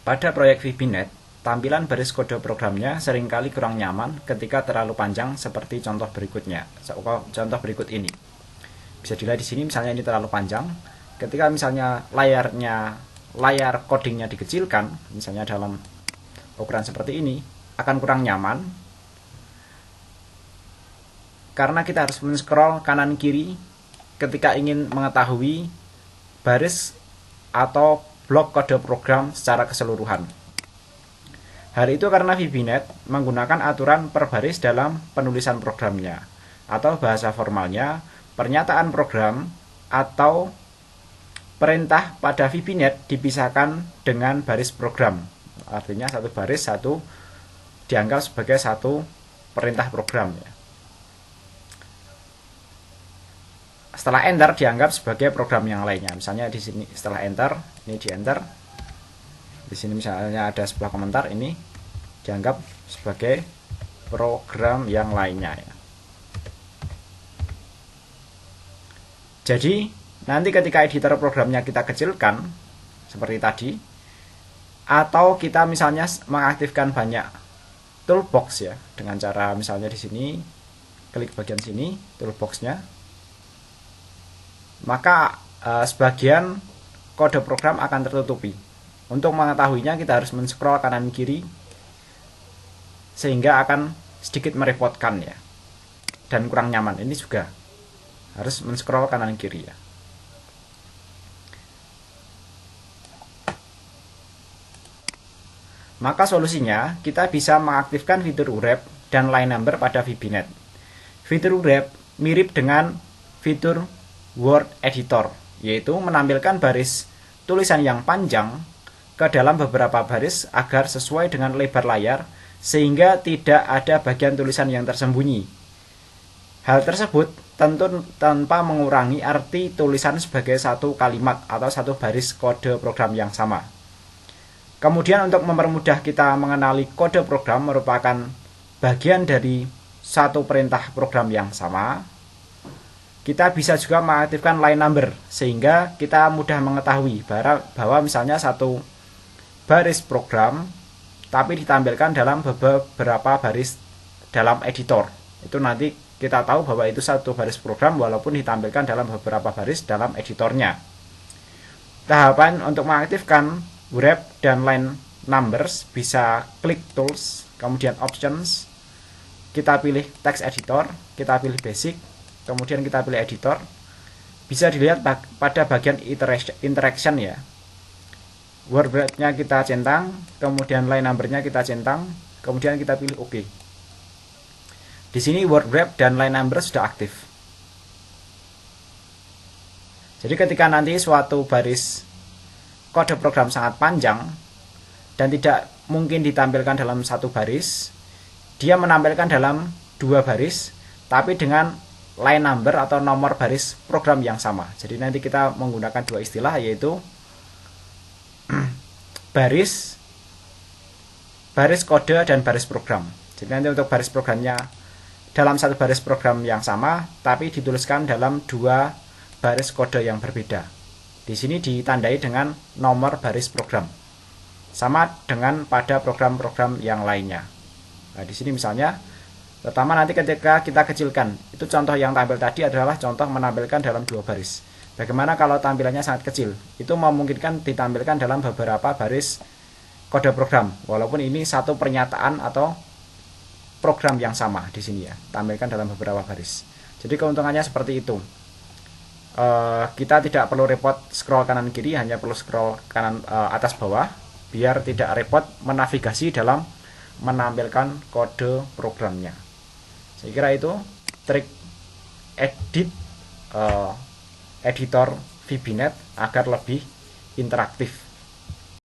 Pada proyek VB.NET, tampilan baris kode programnya seringkali kurang nyaman ketika terlalu panjang seperti contoh berikutnya. Contoh berikut ini. Bisa dilihat di sini misalnya ini terlalu panjang. Ketika misalnya layar codingnya dikecilkan, misalnya dalam ukuran seperti ini, akan kurang nyaman karena kita harus men-scroll kanan kiri ketika ingin mengetahui baris atau blok kode program secara keseluruhan. Hal itu karena VB.NET menggunakan aturan per baris dalam penulisan programnya, atau bahasa formalnya pernyataan program atau perintah pada VB.NET dipisahkan dengan baris program. Artinya satu baris dianggap sebagai satu perintah program. Setelah enter dianggap sebagai program yang lainnya. Misalnya di sini setelah enter, ini di enter. Di sini misalnya ada sebuah komentar, ini dianggap sebagai program yang lainnya ya. Jadi nanti ketika editor programnya kita kecilkan seperti tadi, atau kita misalnya mengaktifkan banyak toolbox ya, dengan cara misalnya di sini klik bagian sini toolboxnya, maka sebagian kode program akan tertutupi. Untuk mengetahuinya kita harus men-scroll kanan kiri, sehingga akan sedikit merepotkan ya, dan kurang nyaman. Ini juga harus men-scroll kanan kiri ya. Maka solusinya kita bisa mengaktifkan fitur wrap dan line number pada VB.NET. Fitur wrap mirip dengan fitur Word Editor, yaitu menampilkan baris tulisan yang panjang ke dalam beberapa baris agar sesuai dengan lebar layar, sehingga tidak ada bagian tulisan yang tersembunyi. Hal tersebut tentu tanpa mengurangi arti tulisan sebagai satu kalimat atau satu baris kode program yang sama. Kemudian untuk mempermudah kita mengenali kode program merupakan bagian dari satu perintah program yang sama, kita bisa juga mengaktifkan line number, sehingga kita mudah mengetahui bahwa misalnya satu baris program tapi ditampilkan dalam beberapa baris dalam editor. Itu nanti kita tahu bahwa itu satu baris program walaupun ditampilkan dalam beberapa baris dalam editornya. Tahapan untuk mengaktifkan wrap dan line numbers bisa klik tools, kemudian options, kita pilih text editor, kita pilih basic, kemudian kita pilih editor. Bisa dilihat pada bagian interaction ya. Word wrap-nya kita centang, kemudian line number-nya kita centang, kemudian kita pilih OK. Di sini word wrap dan line number sudah aktif. Jadi ketika nanti suatu baris kode program sangat panjang dan tidak mungkin ditampilkan dalam satu baris, dia menampilkan dalam dua baris, tapi dengan line number atau nomor baris program yang sama. Jadi nanti kita menggunakan dua istilah, yaitu baris kode dan baris program. Jadi nanti untuk baris programnya dalam satu baris program yang sama, tapi dituliskan dalam dua baris kode yang berbeda. Di sini ditandai dengan nomor baris program, sama dengan pada program-program yang lainnya. Nah, di sini misalnya pertama nanti ketika kita kecilkan, itu contoh yang tampil tadi adalah contoh menampilkan dalam dua baris. Bagaimana kalau tampilannya sangat kecil? Itu memungkinkan ditampilkan dalam beberapa baris kode program, walaupun ini satu pernyataan atau program yang sama di sini ya, tampilkan dalam beberapa baris. Jadi keuntungannya seperti itu. Kita tidak perlu repot scroll kanan kiri, hanya perlu scroll kanan atas bawah, biar tidak repot menavigasi dalam menampilkan kode programnya. Saya kira itu trik editor VB.NET agar lebih interaktif.